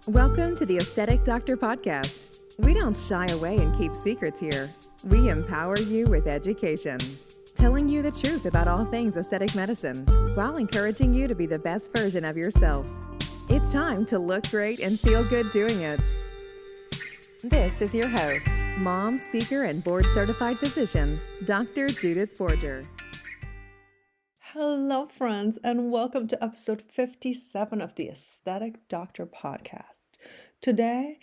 Welcome to the Aesthetic Doctor Podcast. We don't shy away and keep secrets here. We empower you with education, telling you the truth about all things aesthetic medicine while encouraging you to be the best version of yourself. It's time to look great and feel good doing it. This is your host, mom, speaker, and board-certified physician, Dr. Judith Borger. Hello, friends, and welcome to episode 57 of the Aesthetic Doctor Podcast. Today,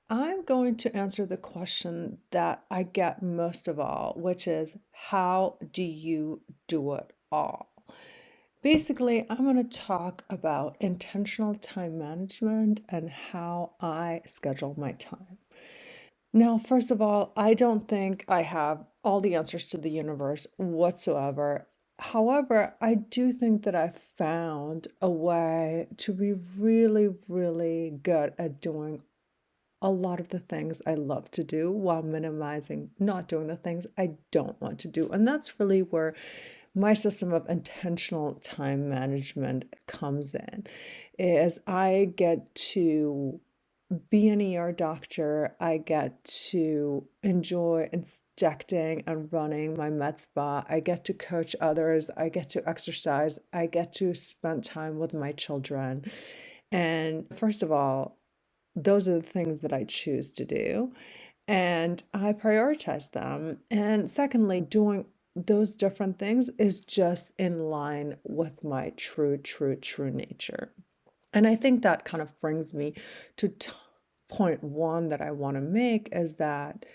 I'm going to answer the question that I get most of all, which is, how do you do it all? Basically, I'm going to talk about intentional time management and how I schedule my time. Now, first of all, I don't think I have all the answers to the universe whatsoever. However, I do think that I've found a way to be really, really good at doing a lot of the things I love to do while minimizing not doing the things I don't want to do. And that's really where my system of intentional time management comes in, is I get to be an ER doctor. I get to enjoy injecting and running my med spa. I get to coach others. I get to exercise. I get to spend time with my children. And first of all, those are the things that I choose to do, and I prioritize them. And secondly, doing those different things is just in line with my true nature. And I think that kind of brings me to point one that I want to make, is that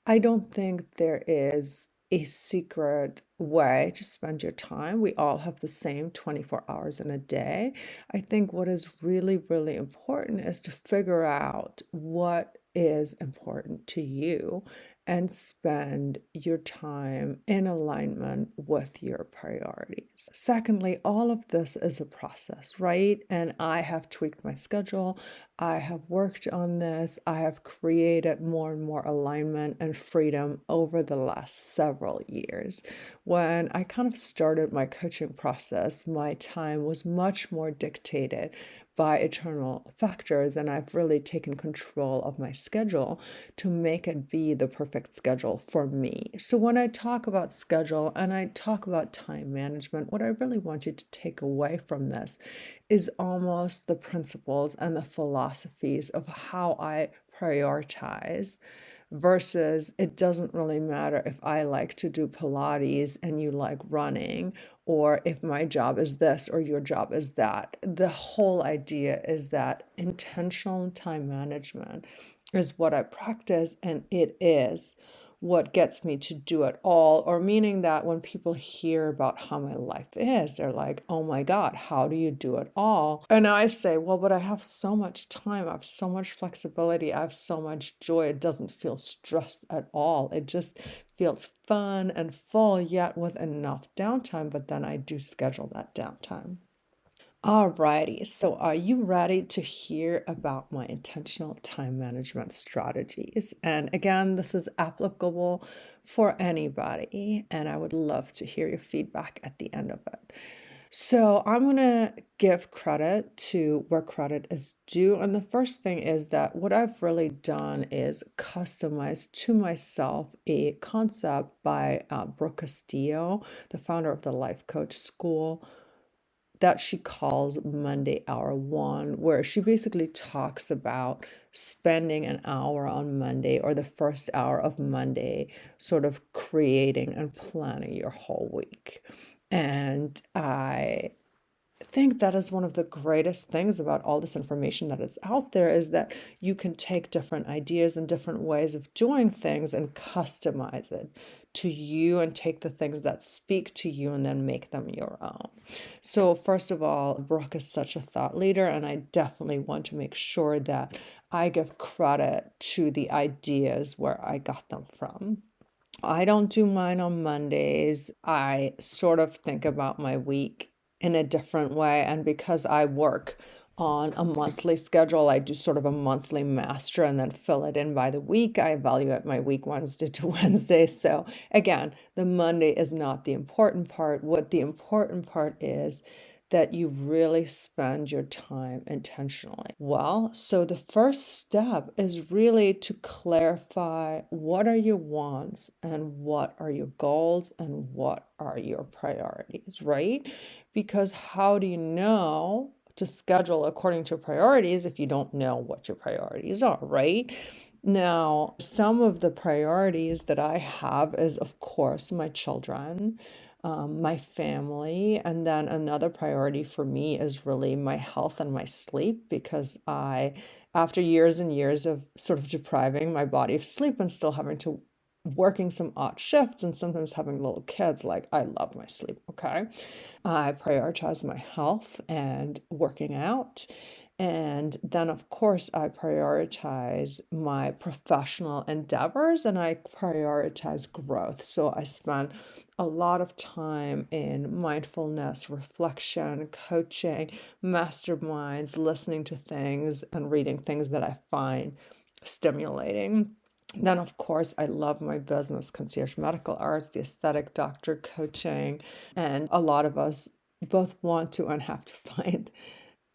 I don't think there is a secret way to spend your time. We all have the same 24 hours in a day. I think what is really, really important is to figure out what is important to you and spend your time in alignment with your priorities. Secondly, all of this is a process, right? And I have tweaked my schedule. I have worked on this. I have created more and more alignment and freedom over the last several years. When I kind of started my coaching process, my time was much more dictated by external factors, and I've really taken control of my schedule to make it be the perfect schedule for me. So when I talk about schedule and I talk about time management, what I really want you to take away from this is almost the principles and the philosophies of how I prioritize, versus it doesn't really matter if I like to do Pilates and you like running, or if my job is this or your job is that. The whole idea is that intentional time management is what I practice, and it is what gets me to do it all. Or meaning that when people hear about how my life is, they're like, oh my God, how do you do it all? And I say, well, but I have so much time. I have so much flexibility. I have so much joy. It doesn't feel stressed at all. It just feels fun and full, yet with enough downtime. But then I do schedule that downtime. Alrighty, so are you ready to hear about my intentional time management strategies? And again, this is applicable for anybody, and I would love to hear your feedback at the end of it. So I'm going to give credit to where credit is due. And the first thing is that what I've really done is customize to myself a concept by Brooke Castillo, the founder of the Life Coach School, that she calls Monday Hour One, where she basically talks about spending an hour on Monday, or the first hour of Monday, sort of creating and planning your whole week. And I think that is one of the greatest things about all this information that is out there, is that you can take different ideas and different ways of doing things and customize it to you, and take the things that speak to you and then make them your own. So first of all, Brooke is such a thought leader, and I definitely want to make sure that I give credit to the ideas where I got them from. I don't do mine on Mondays. I sort of think about my week in a different way. And because I work on a monthly schedule. I do sort of a monthly master and then fill it in by the week. I evaluate my week Wednesday to Wednesday. So again, the Monday is not the important part. What the important part is that you really spend your time intentionally. Well, so the first step is really to clarify what are your wants and what are your goals and what are your priorities, right? Because how do you know to schedule according to priorities if you don't know what your priorities are, right? Now, some of the priorities that I have is, of course, my children, my family, and then another priority for me is really my health and my sleep because after years and years of sort of depriving my body of sleep and still having to working some odd shifts and sometimes having little kids, like I love my sleep, okay? I prioritize my health and working out. And then, of course, I prioritize my professional endeavors and I prioritize growth. So I spend a lot of time in mindfulness, reflection, coaching, masterminds, listening to things and reading things that I find stimulating. Then, of course, I love my business, Concierge Medical Arts, the aesthetic doctor coaching, and a lot of us both want to and have to find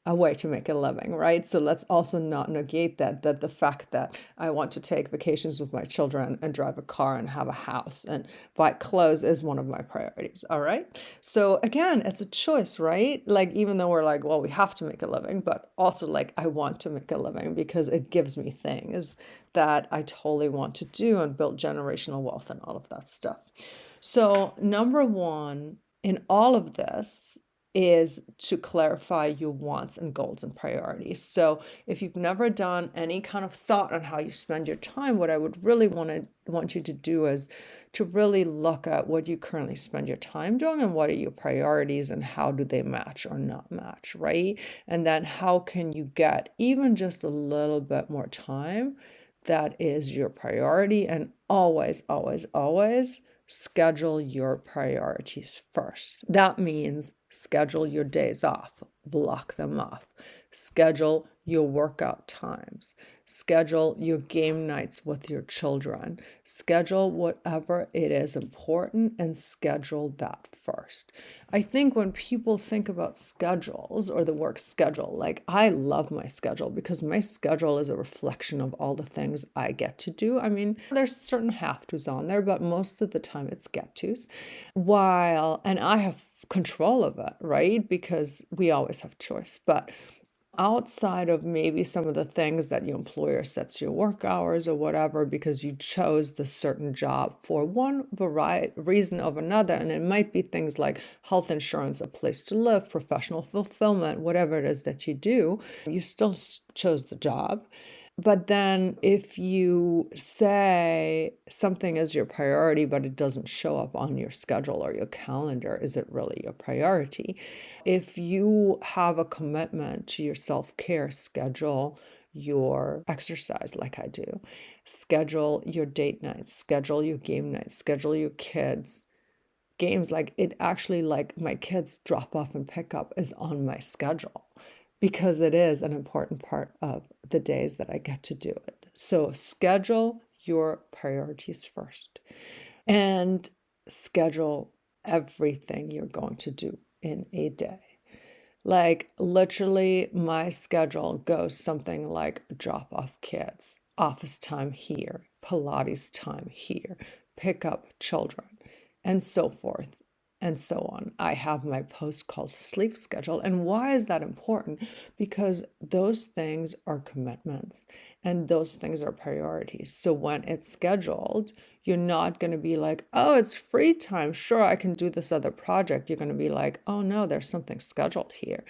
a way to make a living, right? So let's also not negate that the fact that I want to take vacations with my children and drive a car and have a house and buy clothes is one of my priorities, all right? So again, it's a choice, right? Like even though we're like, well, we have to make a living, but also like I want to make a living because it gives me things that I totally want to do and build generational wealth and all of that stuff. So number one in all of this is to clarify your wants and goals and priorities. So if you've never done any kind of thought on how you spend your time, what I would really want you to do is to really look at what you currently spend your time doing and what are your priorities and how do they match or not match, right? And then how can you get even just a little bit more time that is your priority, and always, always, always schedule your priorities first. That means schedule your days off, block them off, schedule your workout times, schedule your game nights with your children, schedule whatever it is important and schedule that first. I think when people think about schedules or the word schedule, like I love my schedule because my schedule is a reflection of all the things I get to do. I mean, there's certain have tos on there, but most of the time it's get tos. And I have control of it, right? Because we always have choice. But outside of maybe some of the things that your employer sets your work hours or whatever because you chose the certain job for one reason or another, and it might be things like health insurance, a place to live, professional fulfillment, whatever it is that you do, you still chose the job. But then if you say something is your priority, but it doesn't show up on your schedule or your calendar, is it really your priority? If you have a commitment to your self-care, schedule your exercise like I do. Schedule your date nights, schedule your game nights, schedule your kids' games. Like it actually, like my kids drop off and pick up is on my schedule because it is an important part of the days that I get to do it. So schedule your priorities first and schedule everything you're going to do in a day. Like literally my schedule goes something like drop off kids, office time here, Pilates time here, pick up children, and so forth and so on. I have my post-call sleep schedule. And why is that important? Because those things are commitments and those things are priorities. So when it's scheduled, you're not going to be like, oh, it's free time. Sure, I can do this other project. You're going to be like, oh no, there's something scheduled here.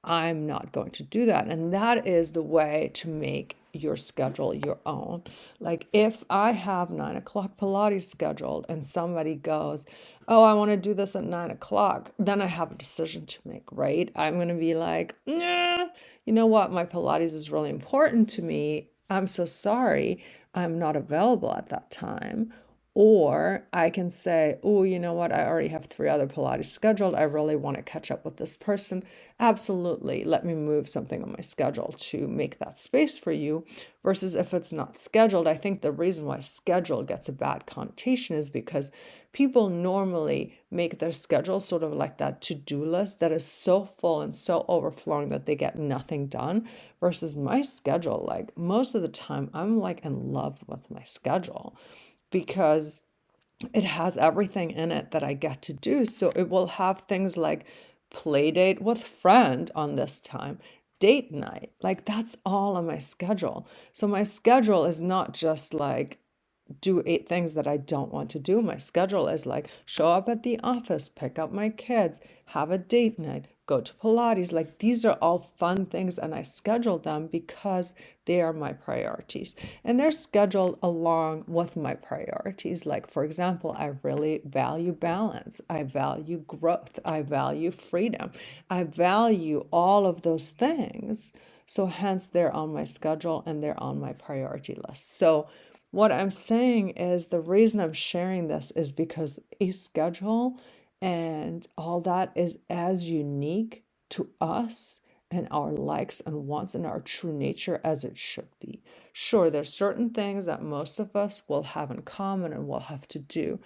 I'm not going to do that. And that is the way to make your schedule your own. Like if I have 9 o'clock Pilates scheduled and somebody goes, oh, I want to do this at 9 o'clock, then I have a decision to make, right? I'm going to be like, nah, you know what? My Pilates is really important to me. I'm so sorry. I'm not available at that time. Or I can say, oh, you know what? I already have 3 other Pilates scheduled. I really want to catch up with this person. Absolutely. Let me move something on my schedule to make that space for you. Versus if it's not scheduled, I think the reason why schedule gets a bad connotation is because people normally make their schedule sort of like that to-do list that is so full and so overflowing that they get nothing done. Versus my schedule, like most of the time, I'm like in love with my schedule, because it has everything in it that I get to do. So it will have things like play date with friend on this time, date night. Like that's all on my schedule. So my schedule is not just like do 8 things that I don't want to do. My schedule is like show up at the office, pick up my kids, have a date night, go to Pilates. Like these are all fun things, and I schedule them because they are my priorities. And they're scheduled along with my priorities. Like, for example, I really value balance. I value growth. I value freedom. I value all of those things. So hence they're on my schedule and they're on my priority list. So what I'm saying is the reason I'm sharing this is because a schedule and all that is as unique to us and our likes and wants and our true nature as it should be. Sure, there's certain things that most of us will have in common and will have to do,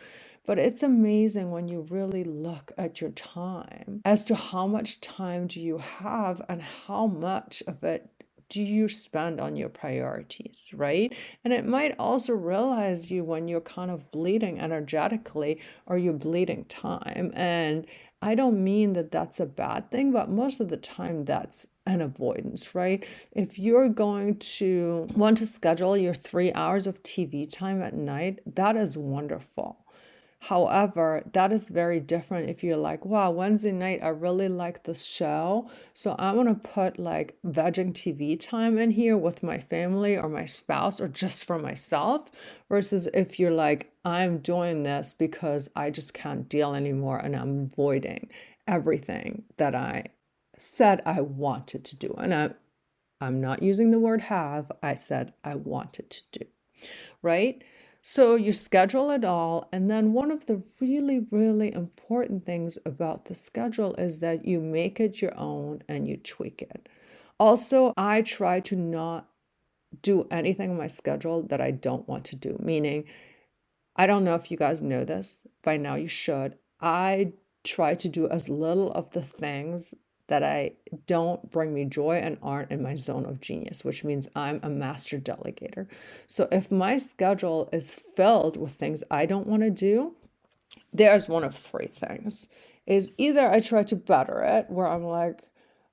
but it's amazing when you really look at your time as to how much time do you have and how much of it do you spend on your priorities, right? And it might also realize you when you're kind of bleeding energetically or you're bleeding time. And I don't mean that that's a bad thing, but most of the time that's an avoidance, right? If you're going to want to schedule your 3 hours of TV time at night, that is wonderful. However, that is very different if you're like, wow, Wednesday night, I really like this show. So I'm going to put like vegging TV time in here with my family or my spouse or just for myself. Versus if you're like, I'm doing this because I just can't deal anymore and I'm avoiding everything that I said I wanted to do. And I'm not using the word have, I said I wanted to do, right? So you schedule it all. And then one of the really, really important things about the schedule is that you make it your own and you tweak it. Also, I try to not do anything on my schedule that I don't want to do, meaning, I don't know if you guys know this, by now you should. I try to do as little of the things that I don't bring me joy and aren't in my zone of genius, which means I'm a master delegator. So if my schedule is filled with things I don't want to do, there's one of 3 things. Is either I try to better it, where I'm like,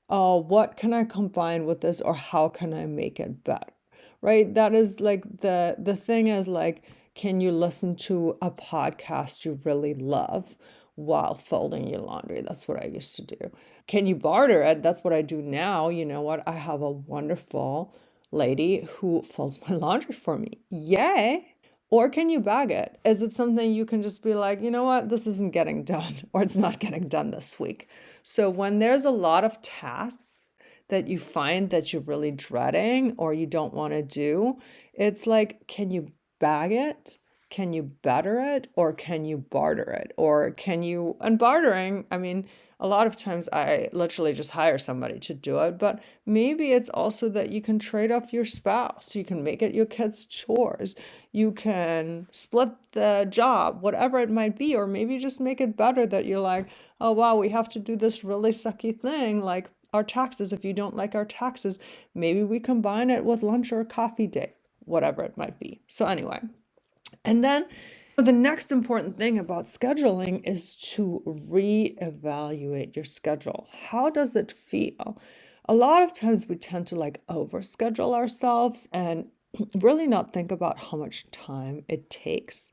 oh, what can I combine with this, or how can I make it better? Right? That is like the thing is like, can you listen to a podcast you really love while folding your laundry? That's what I used to do. Can you barter it? That's what I do now. You know what? I have a wonderful lady who folds my laundry for me. Yay! Or can you bag it? Is it something you can just be like, you know what, this isn't getting done, or it's not getting done this week? So when there's a lot of tasks that you find that you're really dreading or you don't want to do, it's like, can you bag it? Can you better it? Or can you barter it? Or can you, and bartering, I mean, a lot of times I literally just hire somebody to do it, but maybe it's also that you can trade off your spouse. You can make it your kids' chores. You can split the job, whatever it might be, or maybe just make it better that you're like, oh, wow, we have to do this really sucky thing, like our taxes. If you don't like our taxes, maybe we combine it with lunch or a coffee date, whatever it might be. So anyway, and then the next important thing about scheduling is to reevaluate your schedule. How does it feel? A lot of times we tend to like overschedule ourselves and really not think about how much time it takes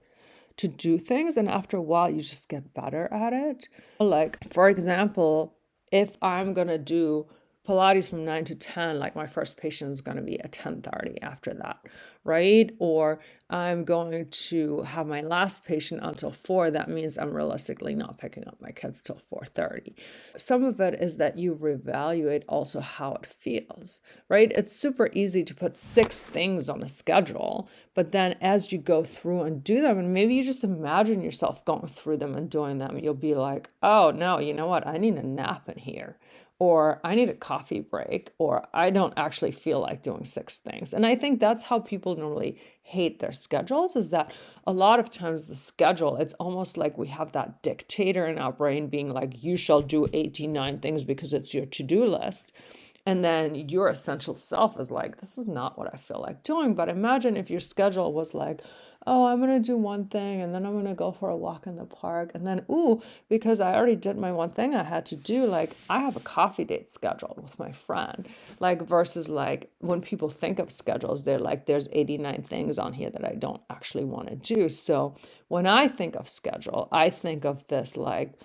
to do things. And after a while, you just get better at it. Like, for example, if I'm going to do Pilates from 9 to 10, like my first patient is going to be at 10:30 after that, right? Or I'm going to have my last patient until 4. That means I'm realistically not picking up my kids till 4:30. Some of it is that you reevaluate also how it feels, right? It's super easy to put 6 things on a schedule, but then as you go through and do them, and maybe you just imagine yourself going through them and doing them, you'll be like, oh no, you know what? I need a nap in here. Or I need a coffee break, or I don't actually feel like doing 6 things. And I think that's how people normally hate their schedules, is that a lot of times the schedule, it's almost like we have that dictator in our brain being like, you shall do 89 things because it's your to-do list. And then your essential self is like, this is not what I feel like doing. But imagine if your schedule was like, oh, I'm going to do one thing and then I'm going to go for a walk in the park. And then, ooh, because I already did my one thing I had to do, like I have a coffee date scheduled with my friend, like versus like when people think of schedules, they're like, there's 89 things on here that I don't actually want to do. So when I think of schedule, I think of this like,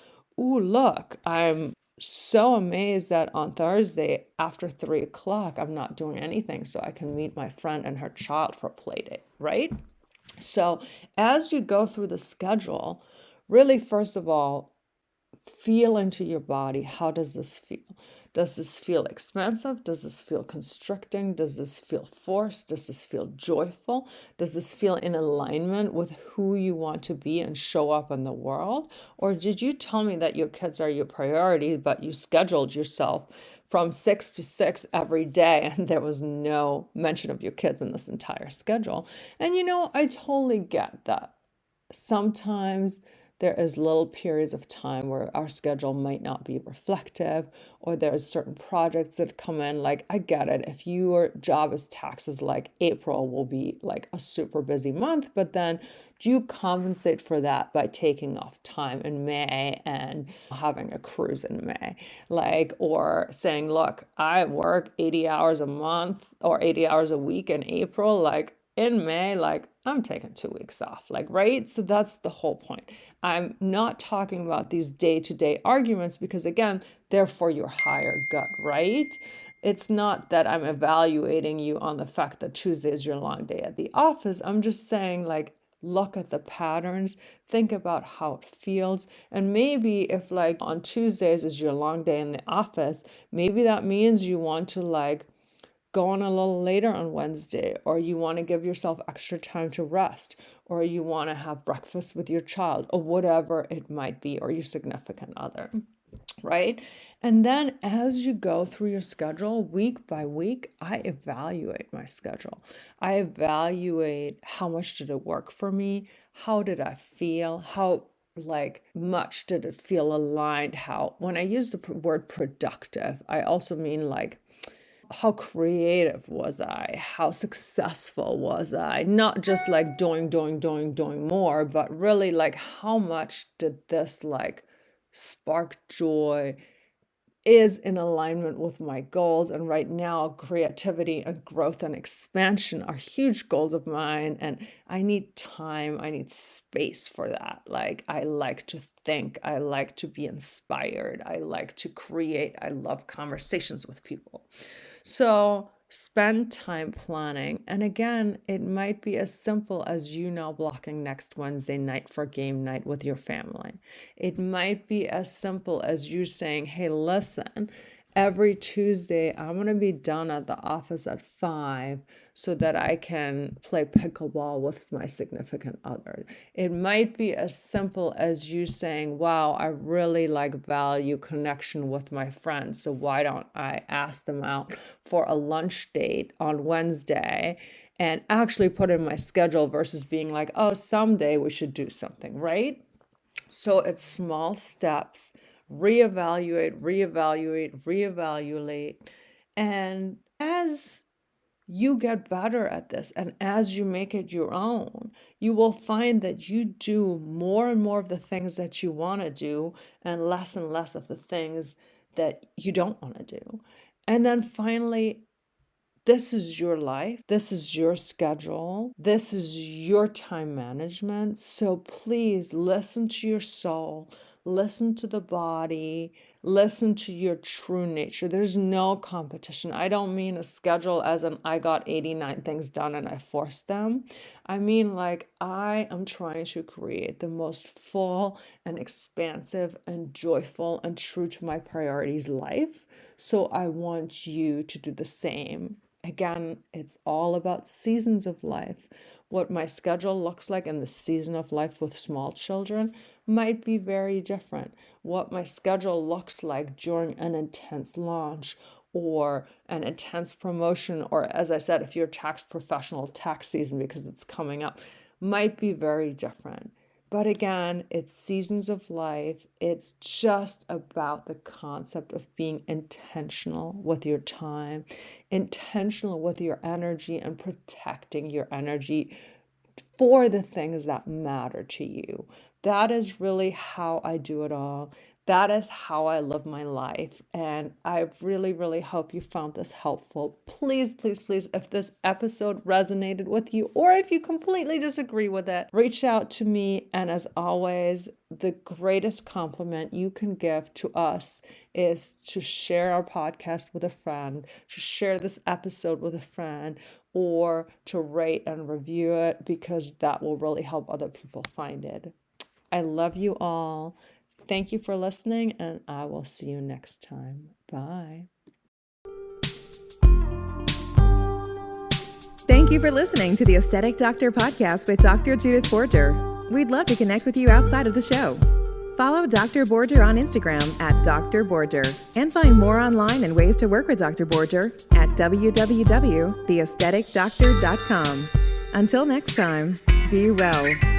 ooh, look, I'm so amazed that on Thursday after 3 o'clock, I'm not doing anything so I can meet my friend and her child for a play date, right? So as you go through the schedule, really, first of all, feel into your body. How does this feel? Does this feel expansive? Does this feel constricting? Does this feel forced? Does this feel joyful? Does this feel in alignment with who you want to be and show up in the world? Or did you tell me that your kids are your priority, but you scheduled yourself from 6 to 6 every day and there was no mention of your kids in this entire schedule? And I totally get that. Sometimes there is little periods of time where our schedule might not be reflective, or there's certain projects that come in. Like, I get it. If your job is taxes, like April will be like a super busy month, but then do you compensate for that by taking off time in May and having a cruise in May? Like, or saying, look, I work 80 hours a month or 80 hours a week in April, like in May, like I'm taking 2 weeks off, like, right? So that's the whole point. I'm not talking about these day-to-day arguments because, again, they're for your higher gut, right? It's not that I'm evaluating you on the fact that Tuesday is your long day at the office. I'm just saying, like, look at the patterns, think about how it feels. And maybe if like on Tuesdays is your long day in the office, maybe that means you want to like go on a little later on Wednesday, or you want to give yourself extra time to rest, or you want to have breakfast with your child, or whatever it might be, or your significant other, right? And then as you go through your schedule week by week, I evaluate my schedule. I evaluate how much did it work for me? How did I feel? How like much did it feel aligned? How, when I use the word productive, I also mean like, how creative was I? How successful was I? Not just like doing more, but really like how much did this like spark joy, is in alignment with my goals. And right now, creativity and growth and expansion are huge goals of mine. And I need time, I need space for that. Like, I like to think, I like to be inspired, I like to create, I love conversations with people. So spend time planning. And again, it might be as simple as blocking next Wednesday night for game night with your family. It might be as simple as you saying, hey, listen, every Tuesday, I'm going to be done at the office at 5 so that I can play pickleball with my significant other. It might be as simple as you saying, wow, I really value connection with my friends. So why don't I ask them out for a lunch date on Wednesday and actually put in my schedule versus being like, oh, someday we should do something, right? So it's small steps. Reevaluate. And as you get better at this and as you make it your own, you will find that you do more and more of the things that you want to do and less of the things that you don't want to do. And then finally, this is your life. This is your schedule. This is your time management. So please listen to your soul, listen to the body, Listen to your true nature. There's no competition. I don't mean a schedule as in I got 89 things done and I forced them. I mean like I am trying to create the most full and expansive and joyful and true to my priorities life. So I want you to do the same. Again, it's all about seasons of life. What my schedule looks like in the season of life with small children might be very different. What my schedule looks like during an intense launch or an intense promotion, or as I said, if you're a tax professional, tax season because it's coming up, might be very different. But again, it's seasons of life. It's just about the concept of being intentional with your time, intentional with your energy, and protecting your energy for the things that matter to you. That is really how I do it all. That is how I live my life. And I really, really hope you found this helpful. Please, please, please, if this episode resonated with you or if you completely disagree with it, reach out to me. And as always, the greatest compliment you can give to us is to share our podcast with a friend, to share this episode with a friend, or to rate and review it because that will really help other people find it. I love you all. Thank you for listening, and I will see you next time. Bye. Thank you for listening to the Aesthetic Doctor Podcast with Dr. Judith Borger. We'd love to connect with you outside of the show. Follow Dr. Borger on Instagram at Dr. Borger and find more online and ways to work with Dr. Borger at www.theaestheticdoctor.com. Until next time, be well.